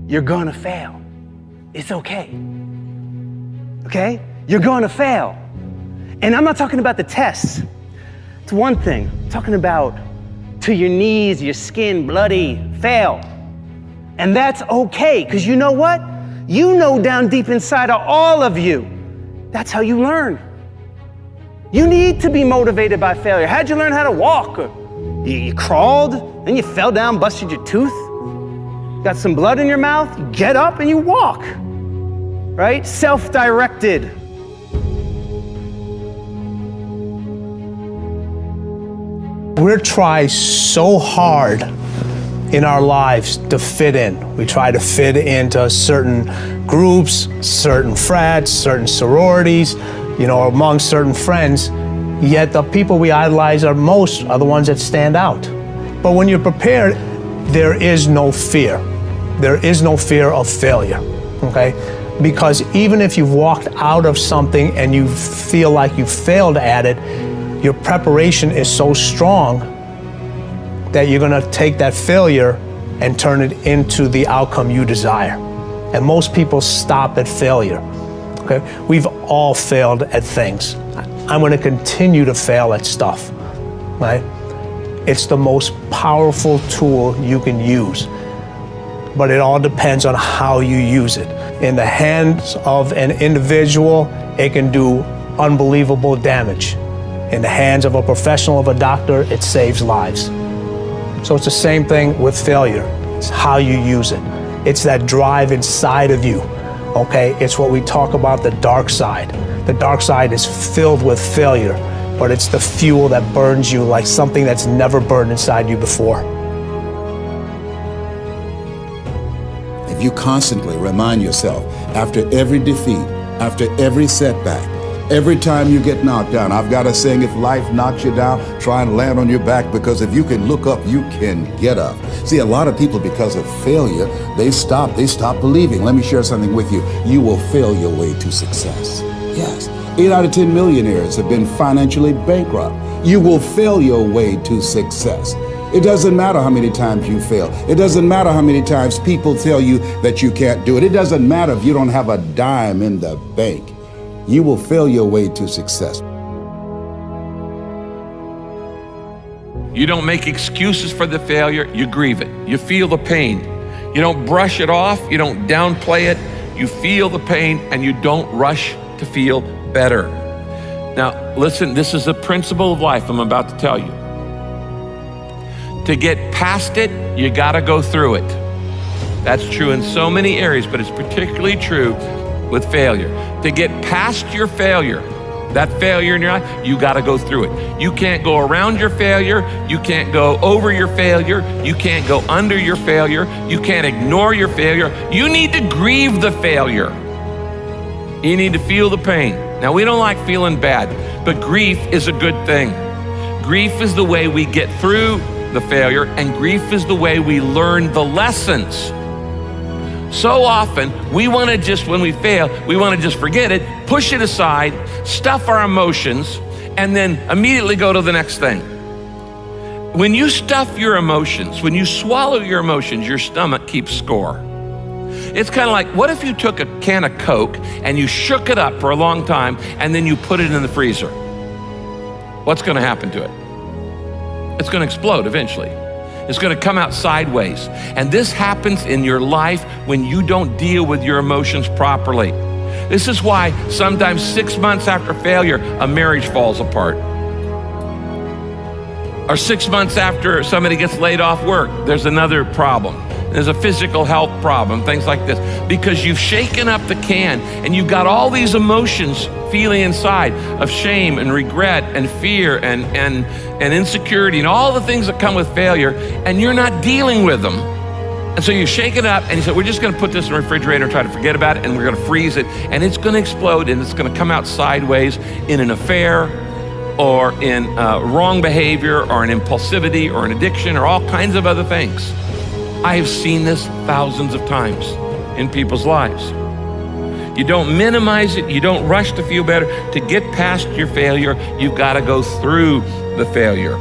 you're gonna fail. It's okay. Okay? You're gonna fail. And I'm not talking about the tests. It's one thing. I'm talking about to your knees, your skin, bloody, fail. And that's okay, because you know what? You know down deep inside of all of you, that's how you learn. You need to be motivated by failure. How'd you learn how to walk? You crawled, then you fell down, busted your tooth, got some blood in your mouth, you get up and you walk, right? Self-directed. We're trying so hard in our lives to fit in. We try to fit into certain groups, certain frats, certain sororities, among certain friends. Yet the people we idolize are the ones that stand out. But when you're prepared, there is no fear. There is no fear of failure, okay? Because even if you've walked out of something and you feel like you failed at it, your preparation is so strong that you're gonna take that failure and turn it into the outcome you desire. And most people stop at failure, okay? We've all failed at things. I'm gonna continue to fail at stuff, right? It's the most powerful tool you can use, but it all depends on how you use it. In the hands of an individual, it can do unbelievable damage. In the hands of a professional, of a doctor, it saves lives. So it's the same thing with failure. It's how you use it. It's that drive inside of you, okay? It's what we talk about, the dark side. The dark side is filled with failure, but it's the fuel that burns you like something that's never burned inside you before. If you constantly remind yourself, after every defeat, after every setback, every time you get knocked down, I've got a saying, if life knocks you down, try and land on your back, because if you can look up, you can get up. See, a lot of people, because of failure, they stop believing. Let me share something with you. You will fail your way to success. Yes, 8 out of 10 millionaires have been financially bankrupt. You will fail your way to success. It doesn't matter how many times you fail. It doesn't matter how many times people tell you that you can't do it. It doesn't matter if you don't have a dime in the bank. You will fail your way to success. You don't make excuses for the failure, you grieve it. You feel the pain. You don't brush it off, you don't downplay it. You feel the pain and you don't rush to feel better. Now, listen, this is a principle of life I'm about to tell you. To get past it, you gotta go through it. That's true in so many areas, but it's particularly true with failure. To get past your failure, that failure in your life, you gotta go through it. You can't go around your failure, you can't go over your failure, you can't go under your failure, you can't ignore your failure. You need to grieve the failure. You need to feel the pain. Now, we don't like feeling bad, but grief is a good thing. Grief is the way we get through the failure, and grief is the way we learn the lessons. So often, we want to just, when we fail, we want to just forget it, push it aside, stuff our emotions, and then immediately go to the next thing. When you stuff your emotions, when you swallow your emotions, your stomach keeps score. It's kind of like, what if you took a can of Coke and you shook it up for a long time and then you put it in the freezer? What's going to happen to it? It's going to explode eventually. It's going to come out sideways. And this happens in your life when you don't deal with your emotions properly. This is why sometimes 6 months after failure, a marriage falls apart. Or 6 months after somebody gets laid off work, there's another problem. There's a physical health problem, things like this. Because you've shaken up the can and you've got all these emotions feeling inside of shame and regret and fear and insecurity and all the things that come with failure, and you're not dealing with them. And so you shake it up and you say, we're just gonna put this in the refrigerator and try to forget about it, and we're gonna freeze it, and it's gonna explode, and it's gonna come out sideways in an affair, or in wrong behavior, or an impulsivity, or an addiction, or all kinds of other things. I have seen this thousands of times in people's lives. You don't minimize it, you don't rush to feel better. To get past your failure, you've got to go through the failure.